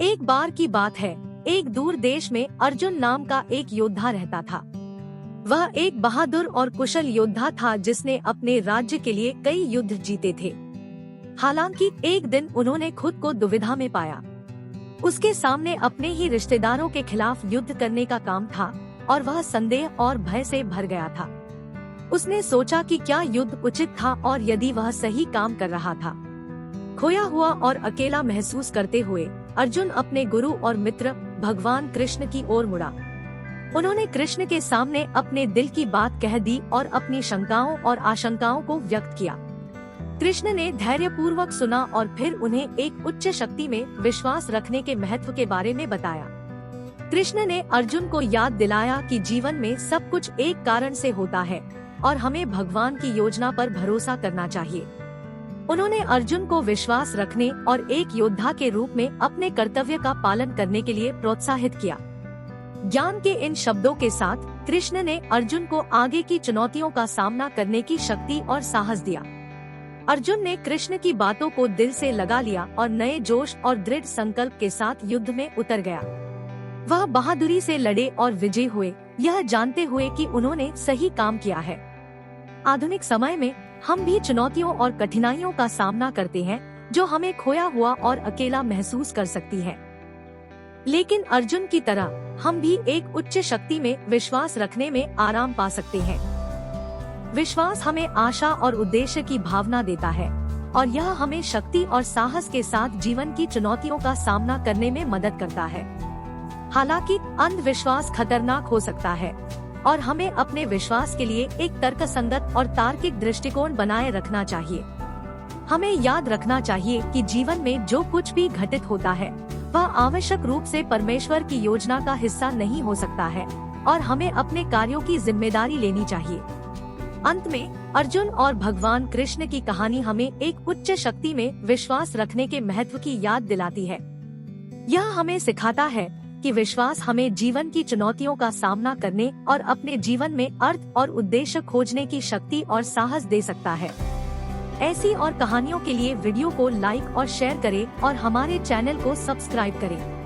एक बार की बात है, एक दूर देश में अर्जुन नाम का एक योद्धा रहता था। वह एक बहादुर और कुशल योद्धा था जिसने अपने राज्य के लिए कई युद्ध जीते थे। हालांकि एक दिन उन्होंने खुद को दुविधा में पाया। उसके सामने अपने ही रिश्तेदारों के खिलाफ युद्ध करने का काम था और वह संदेह और भय से भर गया था। उसने सोचा कि क्या युद्ध उचित था और यदि वह सही काम कर रहा था। खोया हुआ और अकेला महसूस करते हुए अर्जुन अपने गुरु और मित्र भगवान कृष्ण की ओर मुड़ा। उन्होंने कृष्ण के सामने अपने दिल की बात कह दी और अपनी शंकाओं और आशंकाओं को व्यक्त किया। कृष्ण ने धैर्यपूर्वक सुना और फिर उन्हें एक उच्च शक्ति में विश्वास रखने के महत्व के बारे में बताया। कृष्ण ने अर्जुन को याद दिलाया कि जीवन में सब कुछ एक कारण से होता है और हमें भगवान की योजना पर भरोसा करना चाहिए। उन्होंने अर्जुन को विश्वास रखने और एक योद्धा के रूप में अपने कर्तव्य का पालन करने के लिए प्रोत्साहित किया। ज्ञान के इन शब्दों के साथ कृष्ण ने अर्जुन को आगे की चुनौतियों का सामना करने की शक्ति और साहस दिया। अर्जुन ने कृष्ण की बातों को दिल से लगा लिया और नए जोश और दृढ़ संकल्प के साथ युद्ध में उतर गया। वह बहादुरी से लड़े और विजयी हुए, यह जानते हुए कि उन्होंने सही काम किया है। आधुनिक समय में हम भी चुनौतियों और कठिनाइयों का सामना करते हैं जो हमें खोया हुआ और अकेला महसूस कर सकती है। लेकिन अर्जुन की तरह हम भी एक उच्च शक्ति में विश्वास रखने में आराम पा सकते हैं। विश्वास हमें आशा और उद्देश्य की भावना देता है और यह हमें शक्ति और साहस के साथ जीवन की चुनौतियों का सामना करने में मदद करता है। हालांकि अंधविश्वास खतरनाक हो सकता है और हमें अपने विश्वास के लिए एक तर्कसंगत और तार्किक दृष्टिकोण बनाए रखना चाहिए। हमें याद रखना चाहिए कि जीवन में जो कुछ भी घटित होता है वह आवश्यक रूप से परमेश्वर की योजना का हिस्सा नहीं हो सकता है और हमें अपने कार्यों की जिम्मेदारी लेनी चाहिए। अंत में अर्जुन और भगवान कृष्ण की कहानी हमें एक उच्च शक्ति में विश्वास रखने के महत्व की याद दिलाती है। यह हमें सिखाता है कि विश्वास हमें जीवन की चुनौतियों का सामना करने और अपने जीवन में अर्थ और उद्देश्य खोजने की शक्ति और साहस दे सकता है। ऐसी और कहानियों के लिए वीडियो को लाइक और शेयर करें और हमारे चैनल को सब्सक्राइब करें।